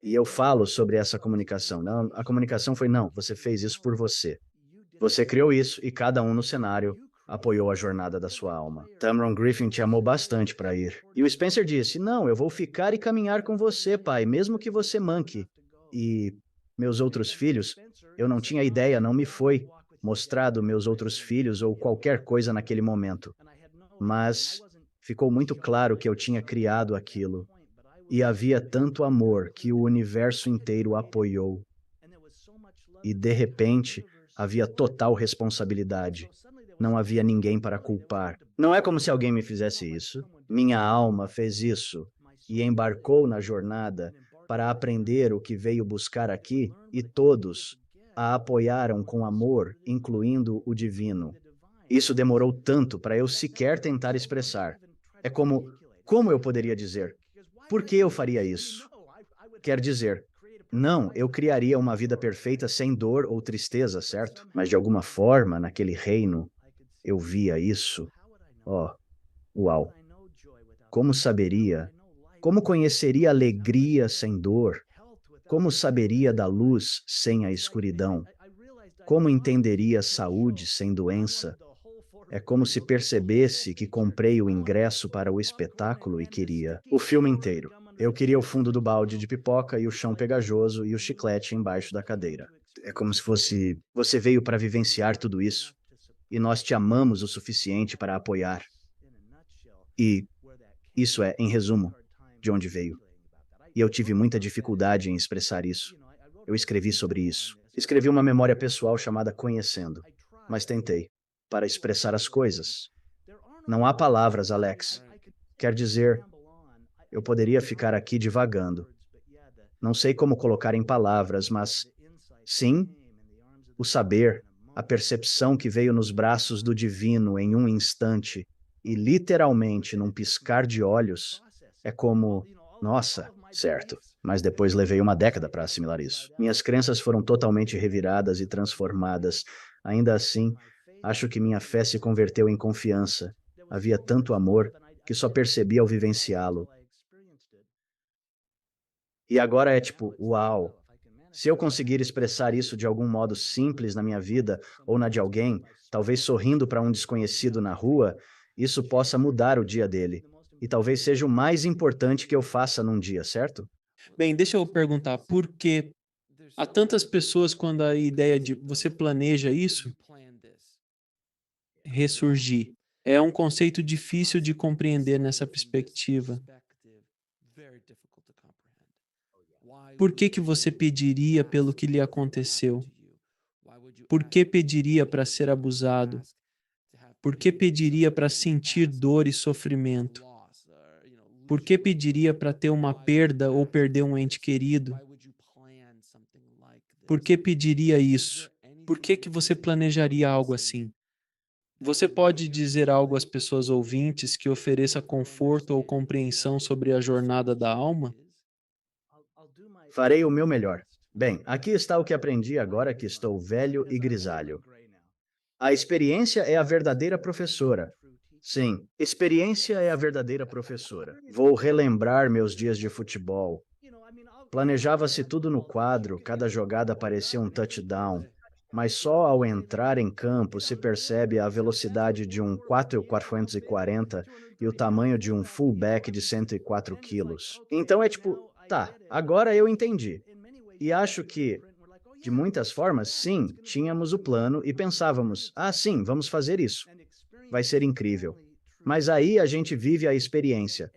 E eu falo sobre essa comunicação. Não, a comunicação foi, não, você fez isso por você. Você criou isso e cada um no cenário apoiou a jornada da sua alma. Tamron Griffin te amou bastante para ir. E o Spencer disse, não, eu vou ficar e caminhar com você, pai, mesmo que você manque. E meus outros filhos, eu não tinha ideia, não me foi mostrado meus outros filhos ou qualquer coisa naquele momento. Mas ficou muito claro que eu tinha criado aquilo. E havia tanto amor que o universo inteiro apoiou. E, de repente, havia total responsabilidade. Não havia ninguém para culpar. Não é como se alguém me fizesse isso. Minha alma fez isso e embarcou na jornada para aprender o que veio buscar aqui, e todos a apoiaram com amor, incluindo o divino. Isso demorou tanto para eu sequer tentar expressar. É como eu poderia dizer? Por que eu faria isso? Quer dizer, não, eu criaria uma vida perfeita sem dor ou tristeza, certo? Mas de alguma forma, naquele reino, eu via isso. Oh, uau! Como saberia? Como conheceria alegria sem dor? Como saberia da luz sem a escuridão? Como entenderia saúde sem doença? É como se percebesse que comprei o ingresso para o espetáculo e queria o filme inteiro. Eu queria o fundo do balde de pipoca e o chão pegajoso e o chiclete embaixo da cadeira. É como se fosse você veio para vivenciar tudo isso e nós te amamos o suficiente para apoiar. E isso é, em resumo, de onde veio. E eu tive muita dificuldade em expressar isso. Eu escrevi sobre isso. Escrevi uma memória pessoal chamada Conhecendo, mas tentei, para expressar as coisas. Não há palavras, Alex. Quer dizer, eu poderia ficar aqui divagando. Não sei como colocar em palavras, mas sim, o saber, a percepção que veio nos braços do divino em um instante e literalmente num piscar de olhos, é como, nossa, certo. Mas depois levei uma década para assimilar isso. Minhas crenças foram totalmente reviradas e transformadas. Ainda assim, acho que minha fé se converteu em confiança. Havia tanto amor que só percebi ao vivenciá-lo. E agora é tipo, uau! Se eu conseguir expressar isso de algum modo simples na minha vida ou na de alguém, talvez sorrindo para um desconhecido na rua, isso possa mudar o dia dele. E talvez seja o mais importante que eu faça num dia, certo? Bem, deixa eu perguntar, por que há tantas pessoas quando a ideia de você planeja isso ressurgir? É um conceito difícil de compreender nessa perspectiva. Por que que você pediria pelo que lhe aconteceu? Por que pediria para ser abusado? Por que pediria para sentir dor e sofrimento? Por que pediria para ter uma perda ou perder um ente querido? Por que pediria isso? Por que que você planejaria algo assim? Você pode dizer algo às pessoas ouvintes que ofereça conforto ou compreensão sobre a jornada da alma? Farei o meu melhor. Bem, aqui está o que aprendi agora que estou velho e grisalho. A experiência é a verdadeira professora. Sim, experiência é a verdadeira professora. Vou relembrar meus dias de futebol. Planejava-se tudo no quadro, cada jogada parecia um touchdown. mas só ao entrar em campo se percebe a velocidade de um 4.440 e o tamanho de um fullback de 104 quilos. Então é tipo, tá, agora eu entendi. E acho que, de muitas formas, sim, tínhamos o plano e pensávamos, ah, sim, vamos fazer isso. Vai ser incrível. Mas aí a gente vive a experiência.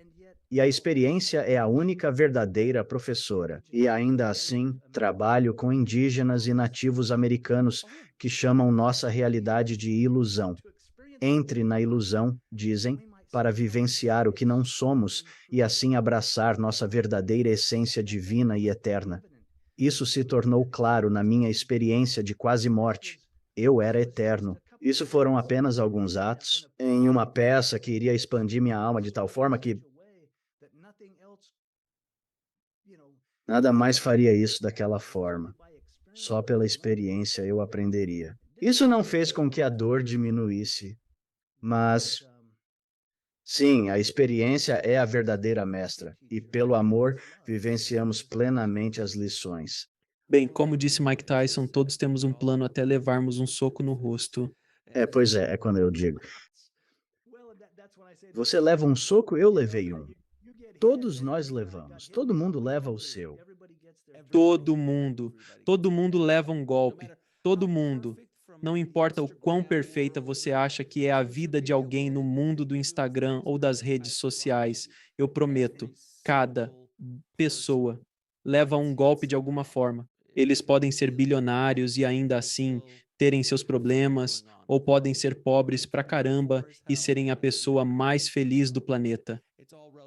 E a experiência é a única verdadeira professora. E ainda assim, trabalho com indígenas e nativos americanos que chamam nossa realidade de ilusão. Entre na ilusão, dizem, para vivenciar o que não somos e assim abraçar nossa verdadeira essência divina e eterna. Isso se tornou claro na minha experiência de quase morte. Eu era eterno. Isso foram apenas alguns atos em uma peça que iria expandir minha alma de tal forma que nada mais faria isso daquela forma. Só pela experiência eu aprenderia. Isso não fez com que a dor diminuísse, mas sim, a experiência é a verdadeira mestra, e pelo amor vivenciamos plenamente as lições. Bem, como disse Mike Tyson, todos temos um plano até levarmos um soco no rosto. Pois é quando eu digo. Você leva um soco, eu levei um. Todos nós levamos, todo mundo leva o seu. Todo mundo, todo mundo leva um golpe, todo mundo. Não importa o quão perfeita você acha que é a vida de alguém no mundo do Instagram ou das redes sociais, eu prometo, cada pessoa leva um golpe de alguma forma. Eles podem ser bilionários e ainda assim terem seus problemas, ou podem ser pobres pra caramba e serem a pessoa mais feliz do planeta.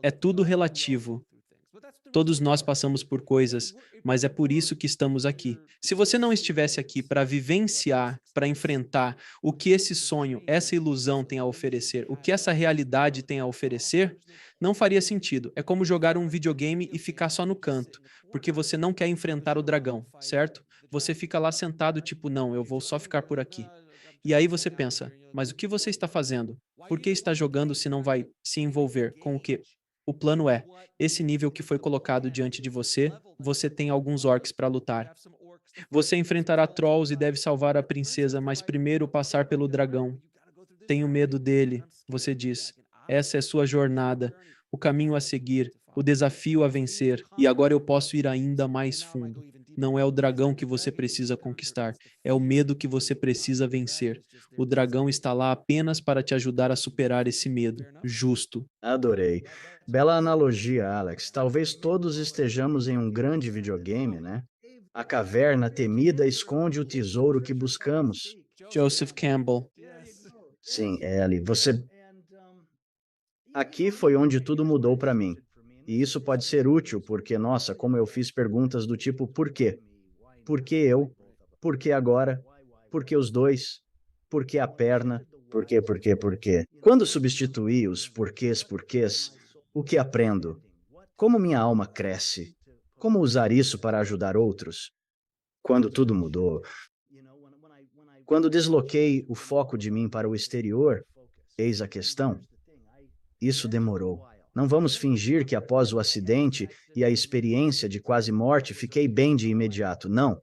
É tudo relativo. Todos nós passamos por coisas, mas é por isso que estamos aqui. Se você não estivesse aqui para vivenciar, para enfrentar o que esse sonho, essa ilusão tem a oferecer, o que essa realidade tem a oferecer, não faria sentido. É como jogar um videogame e ficar só no canto, porque você não quer enfrentar o dragão, certo? Você fica lá sentado, tipo, não, eu vou só ficar por aqui. E aí você pensa, mas o que você está fazendo? Por que está jogando se não vai se envolver com o que? O plano é: esse nível que foi colocado diante de você, você tem alguns orcs para lutar. Você enfrentará trolls e deve salvar a princesa, mas primeiro passar pelo dragão. Tenho medo dele, você diz. Essa é sua jornada, o caminho a seguir, o desafio a vencer, e agora eu posso ir ainda mais fundo. Não é o dragão que você precisa conquistar, é o medo que você precisa vencer. O dragão está lá apenas para te ajudar a superar esse medo. Justo. Adorei. Bela analogia, Alex. Talvez todos estejamos em um grande videogame, né? A caverna temida esconde o tesouro que buscamos. Joseph Campbell. Sim, Ellie, você. Aqui foi onde tudo mudou para mim. E isso pode ser útil, porque, nossa, como eu fiz perguntas do tipo: por quê? Por que eu? Por que agora? Por que os dois? Por que a perna? Por quê? Quando substituí os porquês, o que aprendo? Como minha alma cresce? Como usar isso para ajudar outros? Quando tudo mudou, quando desloquei o foco de mim para o exterior, eis a questão. Isso demorou. Não vamos fingir que após o acidente e a experiência de quase morte fiquei bem de imediato. Não.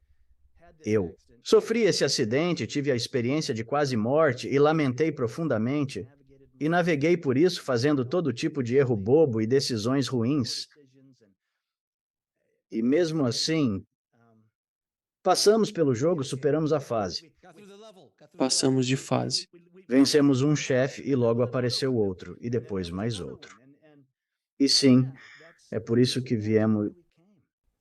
Eu sofri esse acidente, tive a experiência de quase morte e lamentei profundamente. E naveguei por isso fazendo todo tipo de erro bobo e decisões ruins. E mesmo assim, passamos pelo jogo, superamos a fase. Passamos de fase. Vencemos um chefe e logo apareceu outro, e depois mais outro. E sim, é por isso que viemos,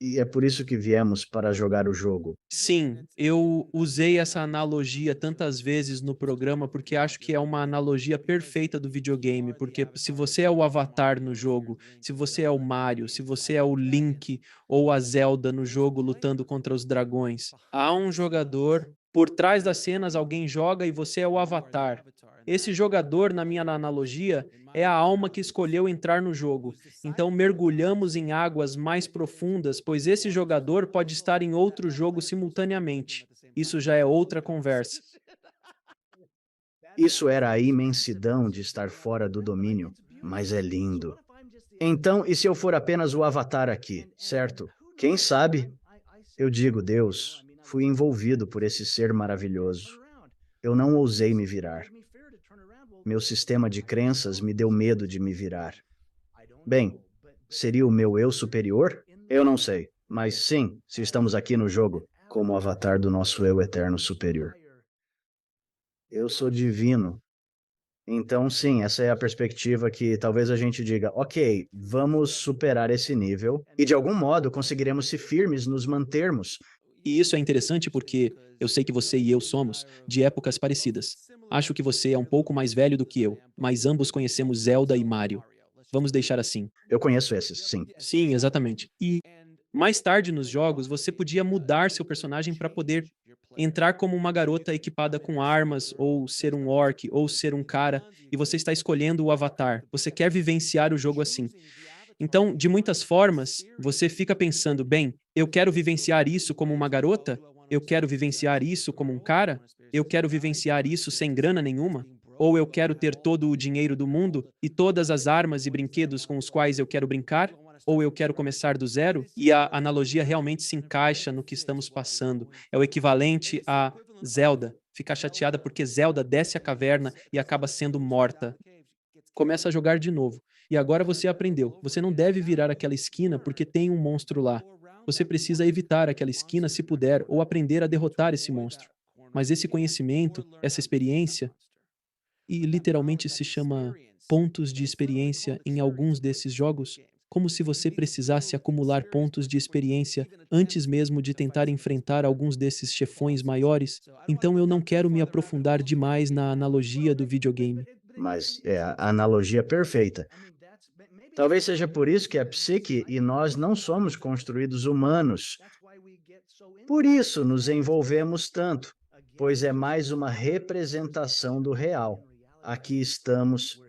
e é por isso que viemos para jogar o jogo. Sim, eu usei essa analogia tantas vezes no programa porque acho que é uma analogia perfeita do videogame, porque se você é o Avatar no jogo, se você é o Mario, se você é o Link ou a Zelda no jogo lutando contra os dragões, há um jogador por trás das cenas, alguém joga e você é o Avatar. Esse jogador, na minha analogia, é a alma que escolheu entrar no jogo. Então mergulhamos em águas mais profundas, pois esse jogador pode estar em outro jogo simultaneamente. Isso já é outra conversa. Isso era a imensidão de estar fora do domínio, mas é lindo. Então, e se eu for apenas o avatar aqui, certo? Quem sabe? Eu digo, Deus, Fui envolvido por esse ser maravilhoso. Eu não ousei me virar. Meu sistema de crenças me deu medo de me virar. Bem, seria o meu eu superior? Eu não sei. Mas sim, se estamos aqui no jogo, como avatar do nosso eu eterno superior. Eu sou divino. Então, sim, essa é a perspectiva que talvez a gente diga, ok, vamos superar esse nível e de algum modo conseguiremos se firmes nos mantermos. E isso é interessante porque eu sei que você e eu somos de épocas parecidas. Acho que você é um pouco mais velho do que eu, mas ambos conhecemos Zelda e Mario. Vamos deixar assim. Eu conheço esses, sim. Sim, exatamente. E mais tarde nos jogos, você podia mudar seu personagem para poder entrar como uma garota equipada com armas, ou ser um orc, ou ser um cara, e você está escolhendo o avatar. Você quer vivenciar o jogo assim. Então, de muitas formas, você fica pensando, bem, eu quero vivenciar isso como uma garota? Eu quero vivenciar isso como um cara? Eu quero vivenciar isso sem grana nenhuma? Ou eu quero ter todo o dinheiro do mundo e todas as armas e brinquedos com os quais eu quero brincar? Ou eu quero começar do zero? E a analogia realmente se encaixa no que estamos passando. É o equivalente a Zelda ficar chateada porque Zelda desce a caverna e acaba sendo morta. Começa a jogar de novo. E agora você aprendeu. Você não deve virar aquela esquina porque tem um monstro lá. Você precisa evitar aquela esquina se puder ou aprender a derrotar esse monstro. Mas esse conhecimento, essa experiência, e literalmente se chama pontos de experiência em alguns desses jogos, como se você precisasse acumular pontos de experiência antes mesmo de tentar enfrentar alguns desses chefões maiores. Então eu não quero me aprofundar demais na analogia do videogame. Mas é a analogia perfeita. Talvez seja por isso que a psique e nós não somos construídos humanos. Por isso nos envolvemos tanto, pois é mais uma representação do real. Aqui estamos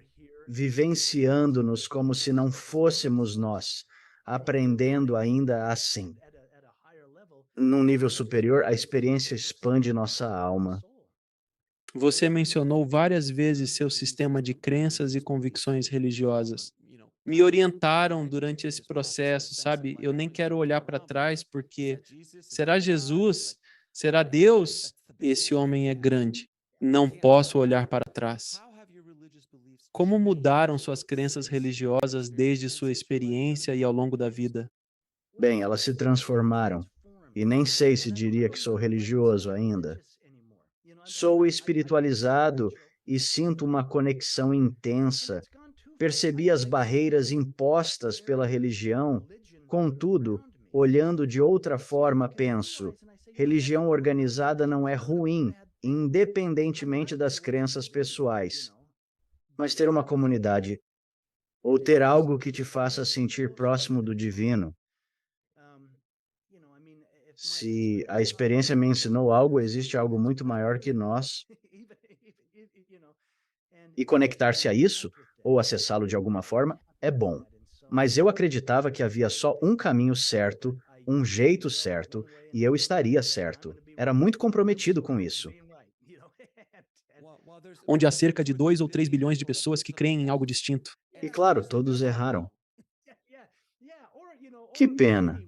vivenciando-nos como se não fôssemos nós, aprendendo ainda assim. Num nível superior, a experiência expande nossa alma. Você mencionou várias vezes seu sistema de crenças e convicções religiosas. Me orientaram durante esse processo, sabe? Eu nem quero olhar para trás porque será Jesus? Será Deus? Esse homem é grande. Não posso olhar para trás. Como mudaram suas crenças religiosas desde sua experiência e ao longo da vida? Bem, elas se transformaram, e nem sei se diria que sou religioso ainda. Sou espiritualizado e sinto uma conexão intensa. Percebi as barreiras impostas pela religião, contudo, olhando de outra forma, penso: religião organizada não é ruim, independentemente das crenças pessoais. Mas ter uma comunidade, ou ter algo que te faça sentir próximo do divino, se a experiência me ensinou algo, existe algo muito maior que nós, e conectar-se a isso, ou acessá-lo de alguma forma, é bom. Mas eu acreditava que havia só um caminho certo, um jeito certo, e eu estaria certo. Era muito comprometido com isso. Onde há cerca de 2 ou 3 bilhões de pessoas que creem em algo distinto. E claro, todos erraram. Que pena.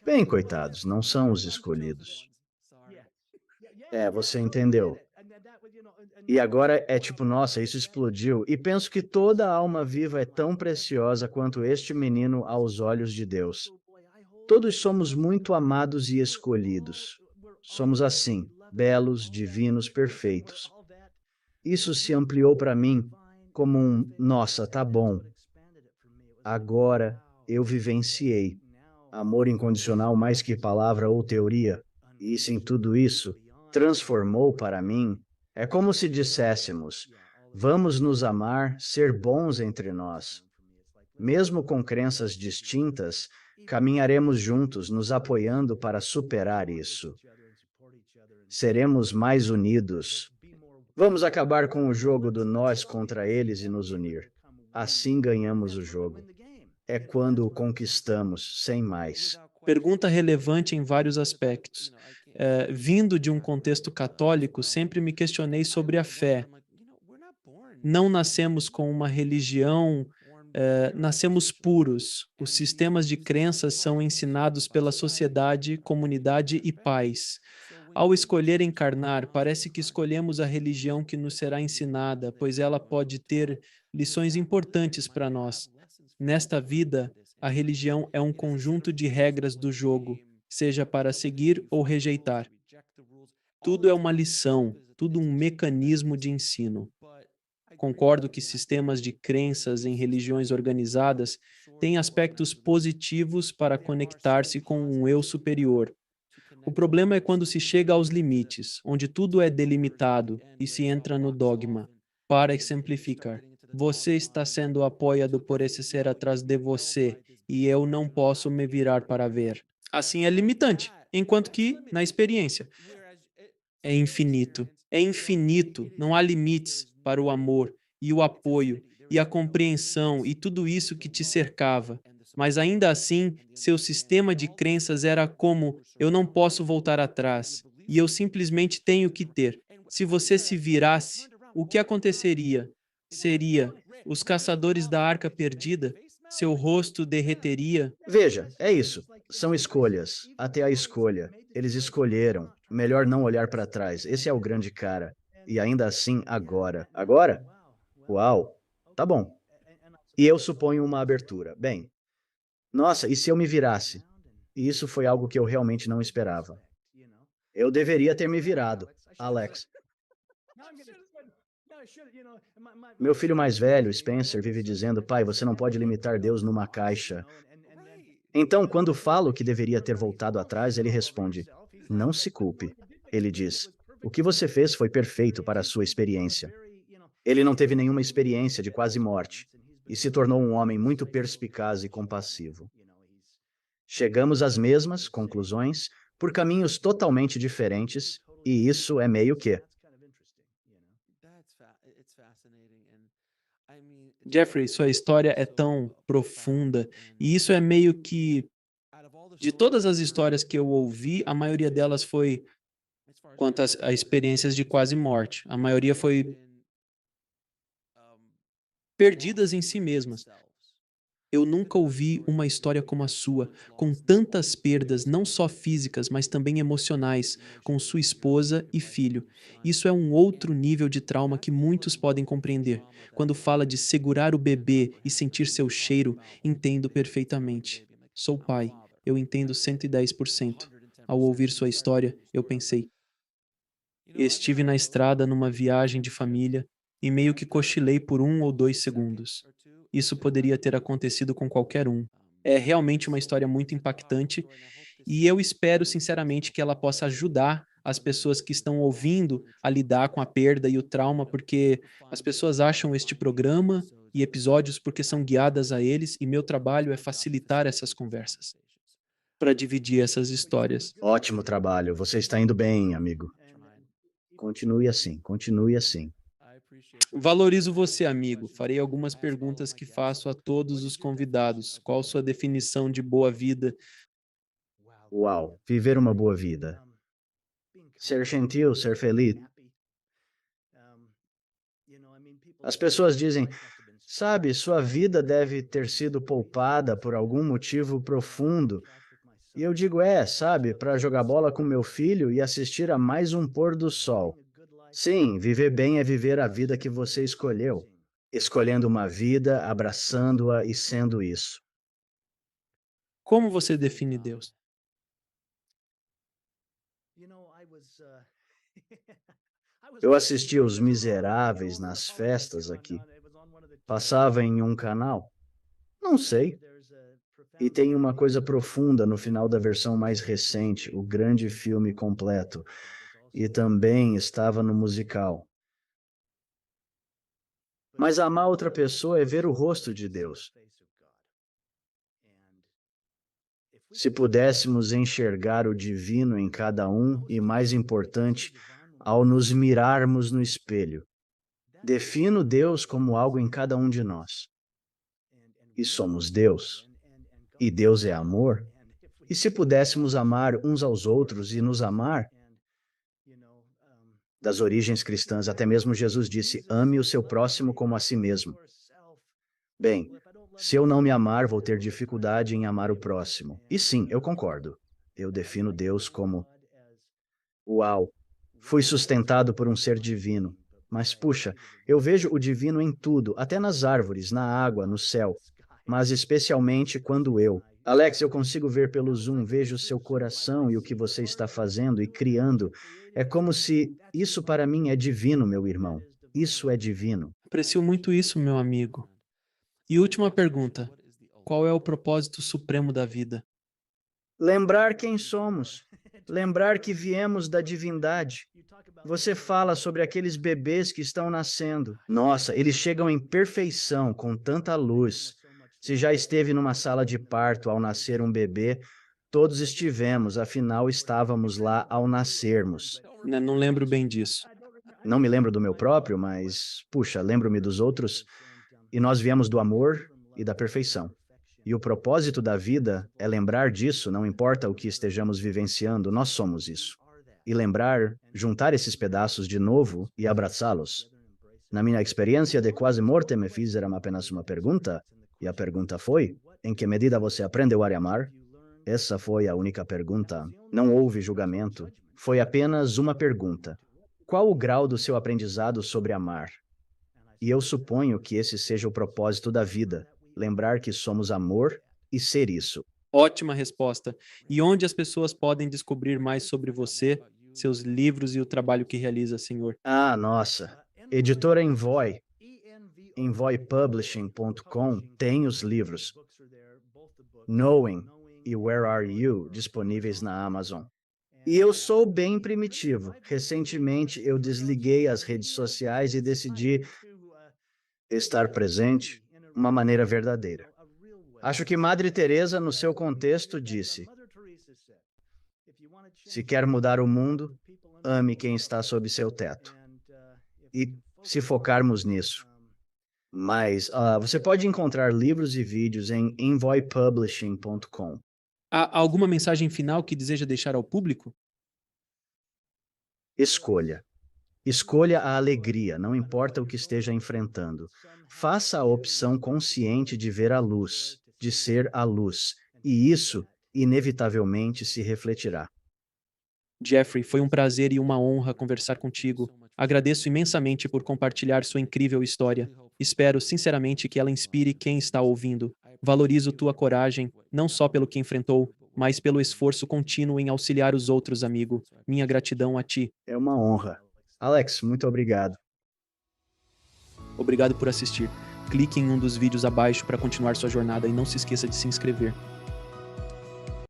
Bem, coitados, não são os escolhidos. É, você entendeu. E agora é tipo, nossa, isso explodiu. E penso que toda alma viva é tão preciosa quanto este menino aos olhos de Deus. Todos somos muito amados e escolhidos. Somos assim, belos, divinos, perfeitos. Isso se ampliou para mim como um, nossa, tá bom. Agora eu vivenciei. Amor incondicional mais que palavra ou teoria. E sim, tudo isso transformou para mim. É como se disséssemos: vamos nos amar, ser bons entre nós. Mesmo com crenças distintas, caminharemos juntos, nos apoiando para superar isso. Seremos mais unidos. Vamos acabar com o jogo do nós contra eles e nos unir. Assim ganhamos o jogo. É quando o conquistamos, sem mais. Pergunta relevante em vários aspectos. Vindo de um contexto católico, sempre me questionei sobre a fé. Não nascemos com uma religião, nascemos puros. Os sistemas de crenças são ensinados pela sociedade, comunidade e pais. Ao escolher encarnar, parece que escolhemos a religião que nos será ensinada, pois ela pode ter lições importantes para nós. Nesta vida, a religião é um conjunto de regras do jogo, seja para seguir ou rejeitar. Tudo é uma lição, tudo um mecanismo de ensino. Concordo que sistemas de crenças em religiões organizadas têm aspectos positivos para conectar-se com um eu superior. O problema é quando se chega aos limites, onde tudo é delimitado e se entra no dogma. Para exemplificar, você está sendo apoiado por esse ser atrás de você e eu não posso me virar para ver. Assim é limitante, enquanto que, na experiência, é infinito. É infinito, não há limites para o amor e o apoio e a compreensão e tudo isso que te cercava. Mas ainda assim, seu sistema de crenças era como: eu não posso voltar atrás e eu simplesmente tenho que ter. Se você se virasse, o que aconteceria? Seria os caçadores da arca perdida? Seu rosto derreteria? Veja, é isso. São escolhas. Até a escolha. Eles escolheram. Melhor não olhar para trás. Esse é o grande cara. E ainda assim, agora. Agora? Uau! Tá bom. E eu suponho uma abertura. Bem, nossa, e se eu me virasse? E isso foi algo que eu realmente não esperava. Eu deveria ter me virado, Alex. Meu filho mais velho, Spencer, vive dizendo: pai, você não pode limitar Deus numa caixa. Então, quando falo que deveria ter voltado atrás, ele responde: não se culpe. Ele diz: o que você fez foi perfeito para a sua experiência. Ele não teve nenhuma experiência de quase morte e se tornou um homem muito perspicaz e compassivo. Chegamos às mesmas conclusões por caminhos totalmente diferentes, e isso é meio que. Jeffrey, sua história é tão profunda e isso é meio que de todas as histórias que eu ouvi, a maioria delas foi quanto a experiências de quase morte. A maioria foi perdidas em si mesmas. Eu nunca ouvi uma história como a sua, com tantas perdas, não só físicas, mas também emocionais, com sua esposa e filho. Isso é um outro nível de trauma que muitos podem compreender. Quando fala de segurar o bebê e sentir seu cheiro, entendo perfeitamente. Sou pai, eu entendo 110%. Ao ouvir sua história, eu pensei, estive na estrada numa viagem de família e meio que cochilei por 1 ou 2 segundos. Isso poderia ter acontecido com qualquer um. É realmente uma história muito impactante e eu espero sinceramente que ela possa ajudar as pessoas que estão ouvindo a lidar com a perda e o trauma, porque as pessoas acham este programa e episódios porque são guiadas a eles e meu trabalho é facilitar essas conversas para dividir essas histórias. Ótimo trabalho, você está indo bem, amigo. Continue assim, continue assim. Valorizo você, amigo. Farei algumas perguntas que faço a todos os convidados. Qual sua definição de boa vida? Uau, viver uma boa vida. Ser gentil, ser feliz. As pessoas dizem, sabe, sua vida deve ter sido poupada por algum motivo profundo. E eu digo, sabe, para jogar bola com meu filho e assistir a mais um pôr do sol. Sim, viver bem é viver a vida que você escolheu, escolhendo uma vida, abraçando-a e sendo isso. Como você define Deus? Eu assistia Os Miseráveis nas festas aqui. Passava em um canal? Não sei. E tem uma coisa profunda no final da versão mais recente, o grande filme completo. E também estava no musical. Mas amar outra pessoa é ver o rosto de Deus. Se pudéssemos enxergar o divino em cada um e, mais importante, ao nos mirarmos no espelho, defino Deus como algo em cada um de nós. E somos Deus. E Deus é amor. E se pudéssemos amar uns aos outros e nos amar, das origens cristãs, até mesmo Jesus disse: ame o seu próximo como a si mesmo. Bem, se eu não me amar, vou ter dificuldade em amar o próximo. E sim, eu concordo. Eu defino Deus como Uau! Fui sustentado por um ser divino. Mas puxa, eu vejo o divino em tudo, até nas árvores, na água, no céu. Mas especialmente quando eu. Alex, eu consigo ver pelo Zoom, vejo o seu coração e o que você está fazendo e criando. É como se isso para mim é divino, meu irmão. Isso é divino. Aprecio muito isso, meu amigo. E última pergunta: qual é o propósito supremo da vida? Lembrar quem somos. Lembrar que viemos da divindade. Você fala sobre aqueles bebês que estão nascendo. Nossa, eles chegam em perfeição, com tanta luz. Se já esteve numa sala de parto ao nascer um bebê, todos estivemos, afinal estávamos lá ao nascermos. Né, não lembro bem disso. Não me lembro do meu próprio, mas, puxa, lembro-me dos outros. E nós viemos do amor e da perfeição. E o propósito da vida é lembrar disso, não importa o que estejamos vivenciando, nós somos isso. E lembrar, juntar esses pedaços de novo e abraçá-los. Na minha experiência de quase morte, me fizeram apenas uma pergunta, e a pergunta foi: em que medida você aprendeu a amar? Essa foi a única pergunta. Não houve julgamento. Foi apenas uma pergunta. Qual o grau do seu aprendizado sobre amar? E eu suponho que esse seja o propósito da vida, lembrar que somos amor e ser isso. Ótima resposta. E onde as pessoas podem descobrir mais sobre você, seus livros e o trabalho que realiza, senhor? Ah, nossa. Editora Envoy, envoypublishing.com tem os livros Knowing e Where Are You disponíveis na Amazon. E eu sou bem primitivo. Recentemente eu desliguei as redes sociais e decidi estar presente de uma maneira verdadeira. Acho que Madre Teresa, no seu contexto, disse: se quer mudar o mundo, ame quem está sob seu teto. E se focarmos nisso. Mas você pode encontrar livros e vídeos em envoypublishing.com. Há alguma mensagem final que deseja deixar ao público? Escolha. Escolha a alegria, não importa o que esteja enfrentando. Faça a opção consciente de ver a luz, de ser a luz, e isso, inevitavelmente, se refletirá. Jeffrey, foi um prazer e uma honra conversar contigo. Agradeço imensamente por compartilhar sua incrível história. Espero sinceramente que ela inspire quem está ouvindo. Valorizo tua coragem, não só pelo que enfrentou, mas pelo esforço contínuo em auxiliar os outros, amigo. Minha gratidão a ti. É uma honra. Alex, muito obrigado. Obrigado por assistir. Clique em um dos vídeos abaixo para continuar sua jornada e não se esqueça de se inscrever.